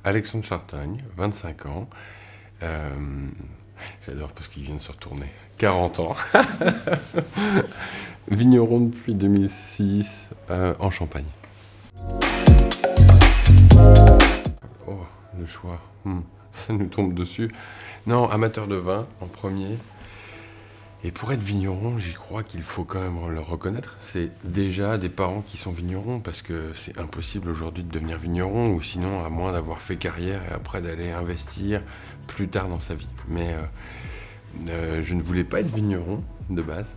Alexandre Chartagne, 25 ans. Euh, J'adore parce qu'il vient de se retourner. 40 ans. Vigneron depuis 2006 en Champagne. Oh, le choix. Ça nous tombe dessus. Non, amateur de vin en premier. Et pour être vigneron, j'y crois qu'il faut quand même le reconnaître. C'est déjà des parents qui sont vignerons, parce que c'est impossible aujourd'hui de devenir vigneron, ou sinon, à moins d'avoir fait carrière et après d'aller investir plus tard dans sa vie. Mais je ne voulais pas être vigneron de base.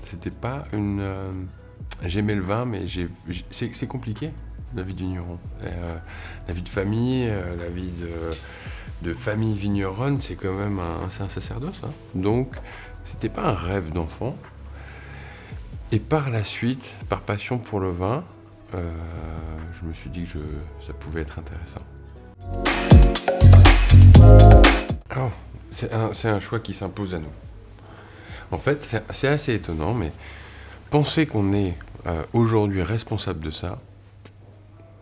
C'était pas une. J'aimais le vin, mais c'est compliqué, la vie de vigneron. La vie de famille, la vie de famille vigneronne, c'est quand même c'est un sacerdoce. Hein. Donc, c'était pas un rêve d'enfant. Et par la suite, par passion pour le vin, je me suis dit que ça pouvait être intéressant. Oh, c'est un choix qui s'impose à nous. En fait, c'est assez étonnant, mais penser qu'on est aujourd'hui responsable de ça,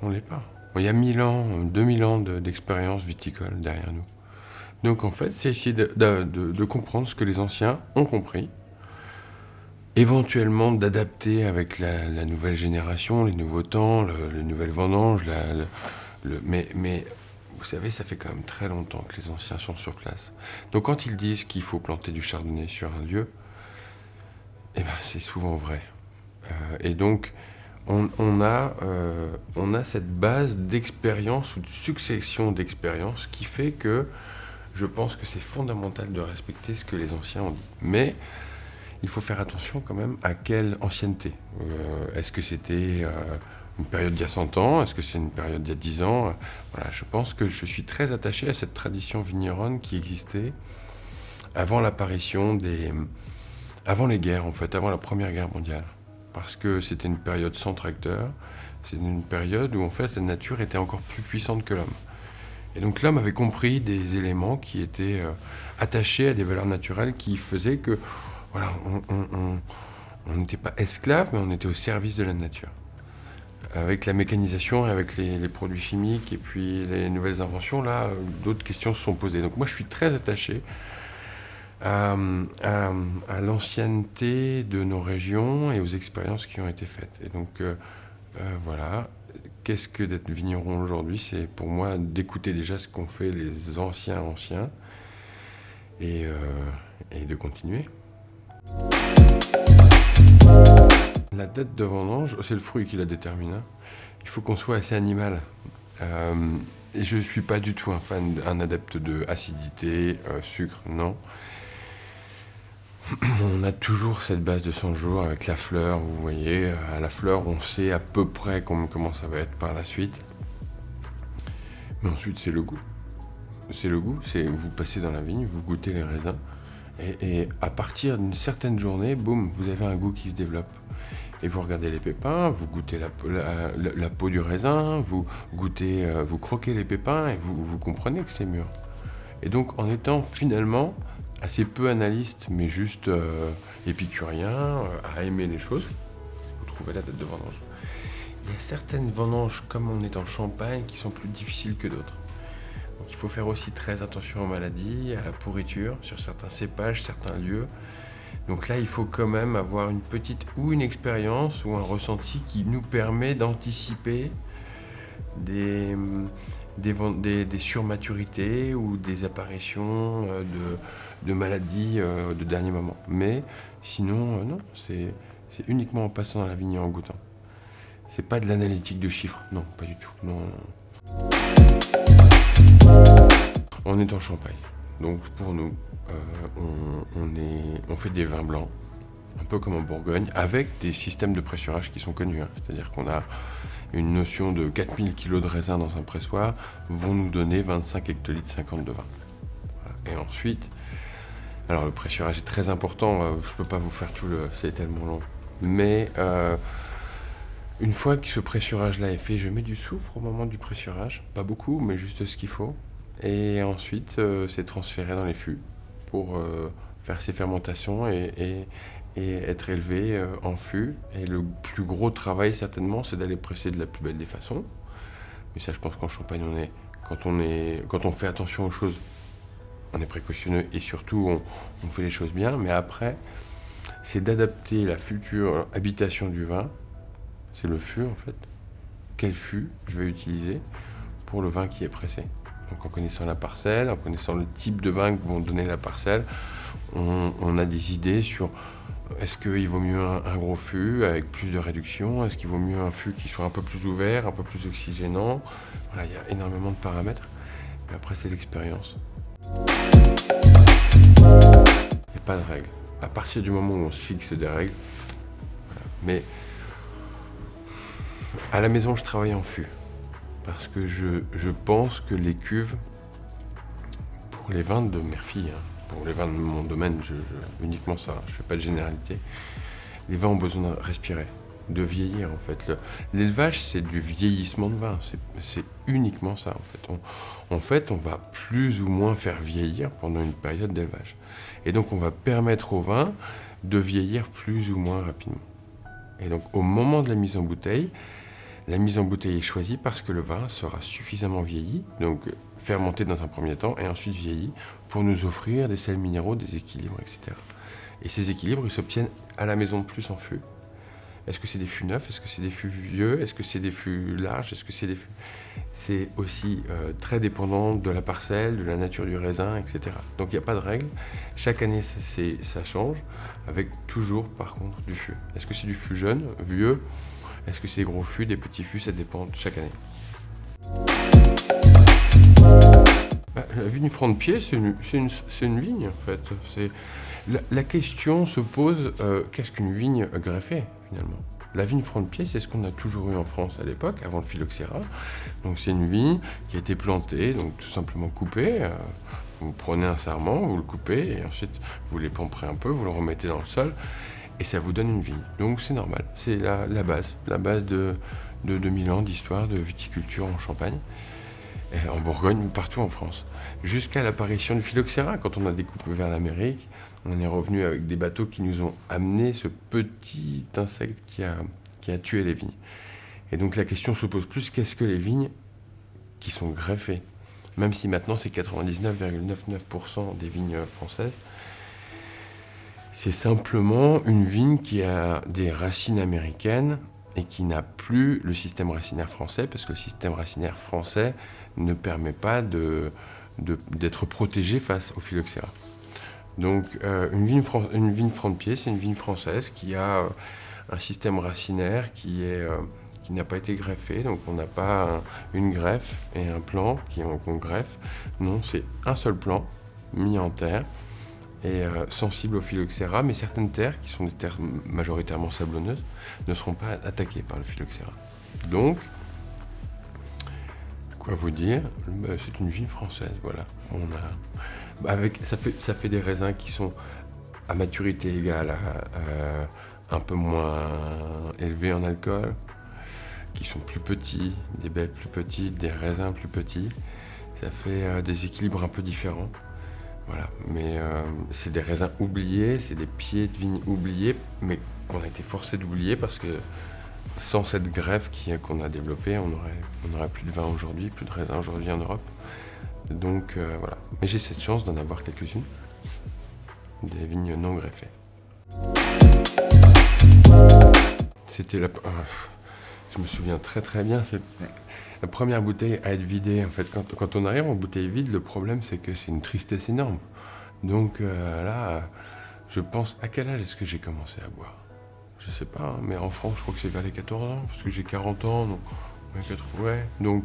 on l'est pas. Il y a 1000 ans, 2000 ans d'expérience viticole derrière nous. Donc en fait, c'est essayer de comprendre ce que les anciens ont compris, éventuellement d'adapter avec la nouvelle génération, les nouveaux temps, les nouvelles vendanges, mais vous savez, ça fait quand même très longtemps que les anciens sont sur place. Donc quand ils disent qu'il faut planter du chardonnay sur un lieu, eh ben, c'est souvent vrai. Et donc, on a cette base d'expérience ou de succession d'expériences qui fait que je pense que c'est fondamental de respecter ce que les anciens ont dit. Mais il faut faire attention quand même à quelle ancienneté. Est-ce que c'était une période d'il y a 100 ans? Est-ce que c'est une période d'il y a 10 ans? Voilà, je pense que je suis très attaché à cette tradition vigneronne qui existait avant l'apparition avant les guerres, en fait, avant la Première Guerre mondiale. Parce que c'était une période sans tracteur, c'est une période où en fait la nature était encore plus puissante que l'homme. Et donc l'homme avait compris des éléments qui étaient attachés à des valeurs naturelles qui faisaient que voilà, on n'était pas esclave, mais on était au service de la nature. Avec la mécanisation, avec les produits chimiques et puis les nouvelles inventions, là, d'autres questions se sont posées. Donc moi, je suis très attaché à l'ancienneté de nos régions et aux expériences qui ont été faites. Et donc, voilà. Qu'est-ce que d'être vigneron aujourd'hui? C'est pour moi d'écouter déjà ce qu'ont fait les anciens et de continuer. La date de vendange, c'est le fruit qui la détermine. Hein. Il faut qu'on soit assez animal. Et je ne suis pas du tout un adepte de acidité, sucre, non. On a toujours cette base de 100 jours avec la fleur, vous voyez. À la fleur, on sait à peu près comment ça va être par la suite. Mais ensuite, c'est le goût. C'est le goût, c'est vous passez dans la vigne, vous goûtez les raisins. Et à partir d'une certaine journée, boum, vous avez un goût qui se développe. Et vous regardez les pépins, vous goûtez la peau du raisin, vous goûtez, vous croquez les pépins et vous comprenez que c'est mûr. Et donc en étant finalement assez peu analyste, mais juste épicurien, à aimer les choses, vous trouvez la date de vendange. Il y a certaines vendanges, comme on est en Champagne, qui sont plus difficiles que d'autres. Donc il faut faire aussi très attention aux maladies, à la pourriture, sur certains cépages, certains lieux. Donc là, il faut quand même avoir une expérience ou un ressenti qui nous permet d'anticiper des surmaturités ou des apparitions de maladies de dernier moment. Mais sinon, non, c'est uniquement en passant dans la vigne et en goûtant. C'est pas de l'analytique de chiffres, non, pas du tout. Non. On est en Champagne. Donc pour nous, on fait des vins blancs, un peu comme en Bourgogne, avec des systèmes de pressurage qui sont connus. Hein. C'est-à-dire qu'on a une notion de 4000 kg de raisin dans un pressoir, vont nous donner 25 hectolitres 50 de vin. Voilà. Et ensuite, alors le pressurage est très important, je ne peux pas vous faire c'est tellement long. Mais une fois que ce pressurage-là est fait, je mets du soufre au moment du pressurage, pas beaucoup, mais juste ce qu'il faut. Et ensuite, c'est transféré dans les fûts pour faire ses fermentations et être élevé en fût. Et le plus gros travail, certainement, c'est d'aller presser de la plus belle des façons. Mais ça, je pense qu'en Champagne, on est Quand on fait attention aux choses, on est précautionneux et surtout on fait les choses bien. Mais après, c'est d'adapter la future habitation du vin, c'est le fût en fait. Quel fût je vais utiliser pour le vin qui est pressé. Donc en connaissant la parcelle, en connaissant le type de vin que vont donner la parcelle, on a des idées sur est-ce qu'il vaut mieux un gros fût avec plus de réduction, est-ce qu'il vaut mieux un fût qui soit un peu plus ouvert, un peu plus oxygénant. Voilà, il y a énormément de paramètres. Mais après, c'est l'expérience. Il n'y a pas de règles. À partir du moment où on se fixe des règles, voilà. Mais à la maison, je travaille en fût. Parce que je pense que les cuves, pour les vins de Murphy, pour les vins de mon domaine, uniquement ça, je ne fais pas de généralité, les vins ont besoin de respirer, de vieillir en fait. L'élevage, c'est du vieillissement de vin, c'est uniquement ça en fait. On va plus ou moins faire vieillir pendant une période d'élevage. Et donc on va permettre au vin de vieillir plus ou moins rapidement. Et donc au moment de la mise en bouteille est choisie parce que le vin sera suffisamment vieilli, donc fermenté dans un premier temps et ensuite vieilli, pour nous offrir des sels minéraux, des équilibres, etc. Et ces équilibres, ils s'obtiennent à la maison plus en fût. Est-ce que c'est des fûts neufs? Est-ce que c'est des fûts vieux? Est-ce que c'est des fûts larges? Est-ce que c'est des fûts... C'est aussi très dépendant de la parcelle, de la nature du raisin, etc. Donc il n'y a pas de règle. Chaque année, ça change, avec toujours, par contre, du fût. Est-ce que c'est du fût jeune, vieux? Est-ce que c'est des gros fûts, des petits fûts? Ça dépend de chaque année. La vigne franc-de-pied, c'est une vigne, en fait. La question se pose, qu'est-ce qu'une vigne greffée, finalement? La vigne franc-de-pied, c'est ce qu'on a toujours eu en France à l'époque, avant le phylloxéra. Donc c'est une vigne qui a été plantée, donc tout simplement coupée. Vous prenez un sarment, vous le coupez, et ensuite vous l'épampérez un peu, vous le remettez dans le sol, et ça vous donne une vigne. Donc c'est normal, c'est la base de 2000 ans d'histoire de viticulture en Champagne, en Bourgogne, partout en France. Jusqu'à l'apparition du phylloxéra, quand on a découvert l'Amérique, on est revenu avec des bateaux qui nous ont amené ce petit insecte qui a tué les vignes. Et donc la question se pose plus, qu'est-ce que les vignes qui sont greffées? Même si maintenant c'est 99,99% des vignes françaises, c'est simplement une vigne qui a des racines américaines et qui n'a plus le système racinaire français, parce que le système racinaire français ne permet pas d'être protégé face au phylloxéra. Donc une vigne franc-de-pied, c'est une vigne française qui a un système racinaire qui n'a pas été greffé, donc on n'a pas une greffe et un plant qu'on greffe. Non, c'est un seul plant mis en terre et sensible au phylloxéra, mais certaines terres, qui sont des terres majoritairement sablonneuses, ne seront pas attaquées par le phylloxéra. Donc, quoi vous dire, c'est une vigne française, voilà. Ça fait des raisins qui sont à maturité égale, un peu moins élevés en alcool, qui sont plus petits, des baies plus petites, des raisins plus petits. Ça fait des équilibres un peu différents. Voilà, mais c'est des raisins oubliés, c'est des pieds de vigne oubliés, mais qu'on a été forcé d'oublier parce que sans cette greffe qu'on a développée, on n'aurait plus de vin aujourd'hui, plus de raisins aujourd'hui en Europe. Donc voilà, mais j'ai cette chance d'en avoir quelques-unes, des vignes non greffées. C'était je me souviens très très bien, c'est la première bouteille à être vidée. En fait, quand on arrive en bouteille vide, le problème c'est que c'est une tristesse énorme. Donc là, je pense, à quel âge est-ce que j'ai commencé à boire? Je sais pas, hein, mais en France, je crois que c'est vers les 14 ans, parce que j'ai 40 ans, donc ouais. Donc,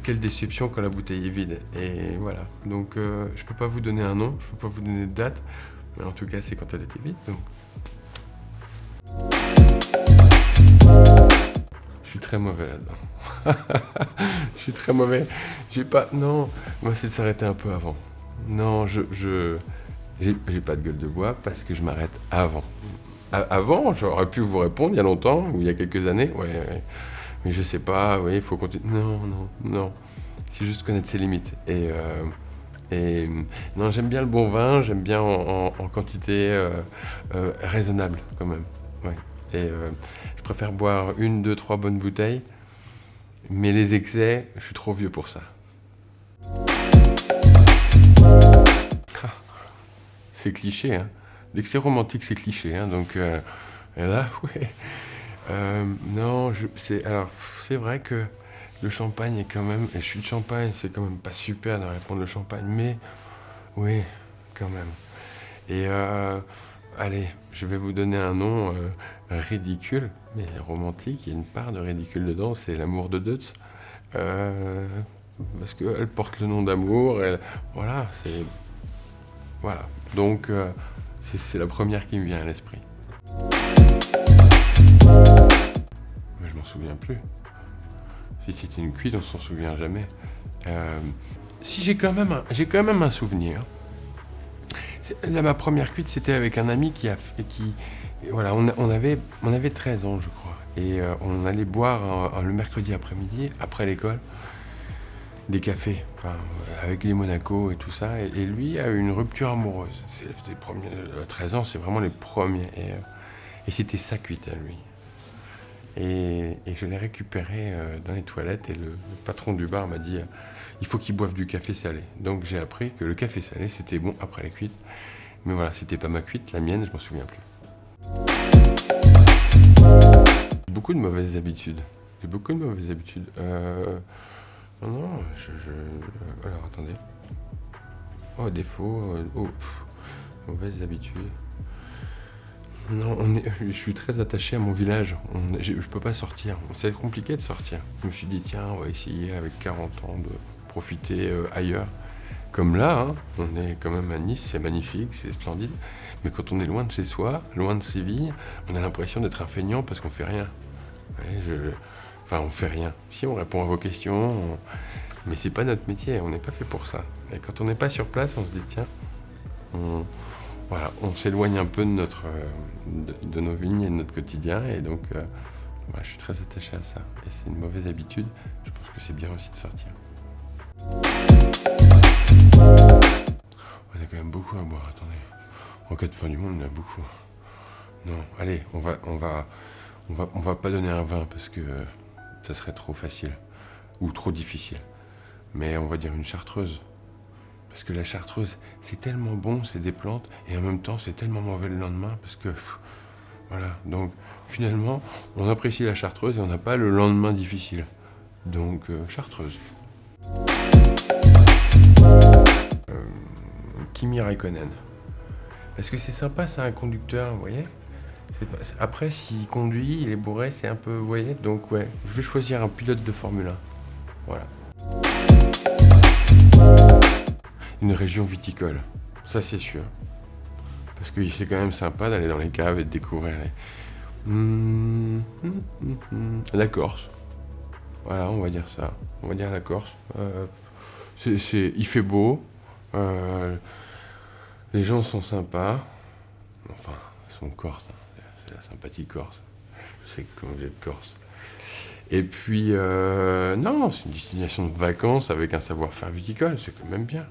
quelle déception quand la bouteille est vide. Et voilà, donc je peux pas vous donner un nom, je peux pas vous donner de date, mais en tout cas, c'est quand elle était vide. Donc. Je suis très mauvais là-dedans. Je suis très mauvais. Non, moi c'est de s'arrêter un peu avant. Non, j'ai pas de gueule de bois parce que je m'arrête avant. Avant, j'aurais pu vous répondre il y a longtemps, ou il y a quelques années, ouais. Mais je sais pas, oui, il faut continuer. Non. C'est juste connaître ses limites. Et non, j'aime bien le bon vin, j'aime bien en quantité raisonnable quand même. Ouais. Et je préfère boire 1, 2, 3 bonnes bouteilles, mais les excès, je suis trop vieux pour ça. c'est cliché, hein. Dès que c'est romantique, c'est cliché, hein. Donc, et là, ouais. Non, c'est vrai que le champagne est quand même, et je suis de Champagne, c'est quand même pas super de répondre le champagne, mais oui, quand même. Et allez, je vais vous donner un nom ridicule, mais romantique, il y a une part de ridicule dedans, c'est l'amour de Deutz. Euh, Parce qu'elle porte le nom d'amour, voilà, c'est... Voilà. Donc, c'est la première qui me vient à l'esprit. Mais je m'en souviens plus. Si c'était une cuite, on s'en souvient jamais. Si j'ai quand même un souvenir. Là, ma première cuite, c'était avec un ami voilà, on avait 13 ans, je crois. Et on allait boire le mercredi après-midi, après l'école, des cafés, enfin, avec les Monaco et tout ça. Et lui a eu une rupture amoureuse. C'est les premiers, 13 ans, c'est vraiment les premiers. Et c'était sa cuite à lui. Et je l'ai récupéré dans les toilettes et le patron du bar m'a dit il faut qu'il boive du café salé. Donc j'ai appris que le café salé c'était bon après la cuite. Mais voilà, c'était pas ma cuite, la mienne, je m'en souviens plus. Beaucoup de mauvaises habitudes. J'ai beaucoup de mauvaises habitudes. Non, alors attendez. Oh, défaut. Mauvaises habitudes. Non, je suis très attaché à mon village. Je peux pas sortir. C'est compliqué de sortir. Je me suis dit, tiens, on va essayer avec 40 ans de profiter ailleurs. Comme là, hein, on est quand même à Nice, c'est magnifique, c'est splendide. Mais quand on est loin de chez soi, loin de Séville, on a l'impression d'être un feignant parce qu'on fait rien. Ouais, Enfin, on fait rien. Si, on répond à vos questions, mais c'est pas notre métier, on n'est pas fait pour ça. Et quand on n'est pas sur place, on se dit, tiens, voilà, on s'éloigne un peu de nos vignes et de notre quotidien, et donc voilà, je suis très attaché à ça. Et c'est une mauvaise habitude, je pense que c'est bien aussi de sortir. On a quand même beaucoup à boire, attendez. En cas de fin du monde, on a beaucoup. Non, allez, on va pas donner un vin parce que ça serait trop facile ou trop difficile. Mais on va dire une chartreuse. Parce que la chartreuse, c'est tellement bon, c'est des plantes, et en même temps, c'est tellement mauvais le lendemain, parce que, voilà. Donc, finalement, on apprécie la chartreuse et on n'a pas le lendemain difficile. Donc, chartreuse. Kimi Raikkonen. Parce que c'est sympa, c'est un conducteur, vous voyez. Après, s'il conduit, il est bourré, c'est un peu, vous voyez. Donc, ouais, je vais choisir un pilote de Formule 1. Voilà. Une région viticole, ça c'est sûr. Parce que c'est quand même sympa d'aller dans les caves et de découvrir la Corse. Voilà, on va dire ça. On va dire la Corse. Il fait beau. Les gens sont sympas. Enfin, ils sont corses. Hein. C'est la sympathie corse. Je sais que vous êtes corse. Et puis, non, c'est une destination de vacances avec un savoir-faire viticole. C'est quand même bien.